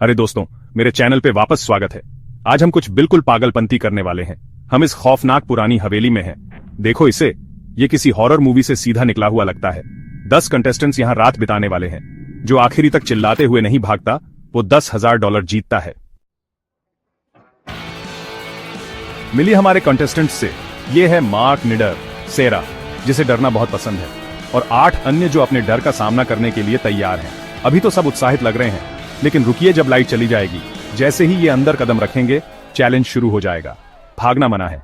अरे दोस्तों, मेरे चैनल पे वापस स्वागत है। आज हम कुछ बिल्कुल पागलपंती करने वाले हैं। हम इस खौफनाक पुरानी हवेली में हैं। देखो इसे, ये किसी हॉरर मूवी से सीधा निकला हुआ लगता है। 10 कंटेस्टेंट्स यहाँ रात बिताने वाले हैं। जो आखिरी तक चिल्लाते हुए नहीं भागता, वो $10,000 जीतता है। मिली हमारे कंटेस्टेंट्स से, ये है मार्क निडर, सेरा जिसे डरना बहुत पसंद है, और 8 अन्य जो अपने डर का सामना करने के लिए तैयार हैं। अभी तो सब उत्साहित लग रहे हैं, लेकिन रुकिए, जब लाइट चली जाएगी, जैसे ही ये अंदर कदम रखेंगे, चैलेंज शुरू हो जाएगा। भागना मना है।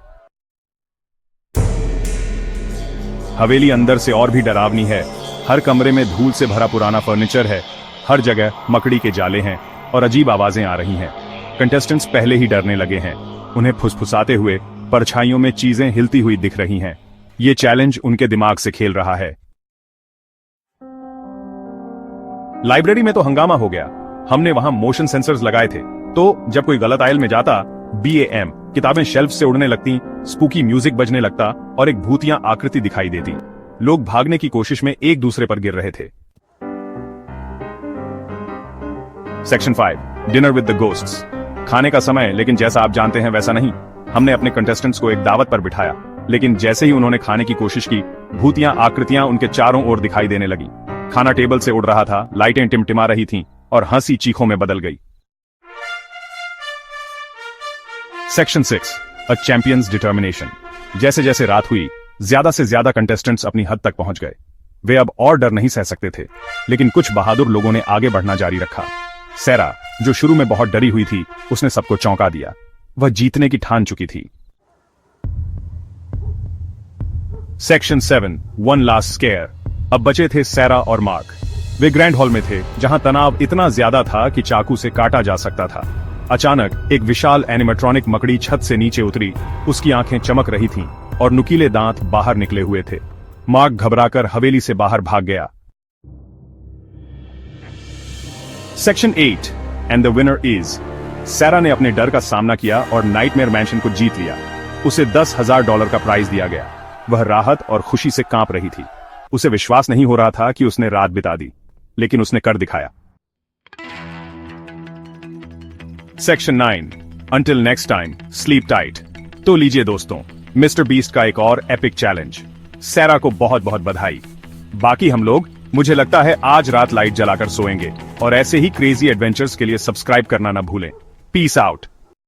हवेली अंदर से और भी डरावनी है। हर कमरे में धूल से भरा पुराना फर्नीचर है। हर जगह मकड़ी के जाले हैं और अजीब आवाजें आ रही हैं। कंटेस्टेंट्स पहले ही डरने लगे हैं। उन्हें फुसफुसाते हुए परछाइयों में चीजें हिलती हुई दिख रही हैं। ये चैलेंज उनके दिमाग से खेल रहा है। लाइब्रेरी में तो हंगामा हो गया। हमने वहां मोशन सेंसर्स लगाए थे, तो जब कोई गलत आयल में जाता, BAM किताबें शेल्फ से उड़ने लगती, स्पूकी म्यूजिक बजने लगता और एक भूतिया आकृति दिखाई देती। लोग भागने की कोशिश में एक दूसरे पर गिर रहे थे। Section 5, dinner with the ghosts. खाने का समय, लेकिन जैसा आप जानते हैं वैसा नहीं। हमने अपने कंटेस्टेंट्स को एक दावत पर बिठाया, लेकिन जैसे ही उन्होंने खाने की कोशिश की, भूतिया आकृतियां उनके चारों ओर दिखाई देने लगी। खाना टेबल से उड़ रहा था, लाइटें टिमटिमा रही थीं और हंसी चीखों में बदल गई। सेक्शन 6, अ चैंपियंस डिटर्मिनेशन। जैसे जैसे रात हुई, ज्यादा से ज्यादा कंटेस्टेंट्स अपनी हद तक पहुंच गए। वे अब और डर नहीं सह सकते थे, लेकिन कुछ बहादुर लोगों ने आगे बढ़ना जारी रखा। सेरा, जो शुरू में बहुत डरी हुई थी, उसने सबको चौंका दिया। वह जीतने की ठान चुकी थी। Section 7, one last square. अब बचे थे सेरा और मार्क। वे ग्रैंड हॉल में थे, जहां तनाव इतना ज्यादा था कि चाकू से काटा जा सकता था। अचानक एक विशाल एनिमेट्रॉनिक मकड़ी छत से नीचे उतरी। उसकी आंखें चमक रही थीं और नुकीले दांत बाहर निकले हुए थे। मार्क घबराकर हवेली से बाहर भाग गया। Section 8, and the winner is. सेरा ने अपने डर का सामना किया और नाइटमेयर मैंशन को जीत लिया। उसे $10,000 का प्राइज दिया गया। वह राहत और खुशी से कांप रही थी। उसे विश्वास नहीं हो रहा था कि उसने रात बिता दी, लेकिन उसने कर दिखाया। Section 9, until next time, sleep tight. तो लीजिए दोस्तों, मिस्टर बीस्ट का एक और एपिक चैलेंज। सेरा को बहुत बहुत बधाई। बाकी हम लोग, मुझे लगता है आज रात लाइट जलाकर सोएंगे, और ऐसे ही क्रेजी एडवेंचर्स के लिए सब्सक्राइब करना ना भूलें। Peace out.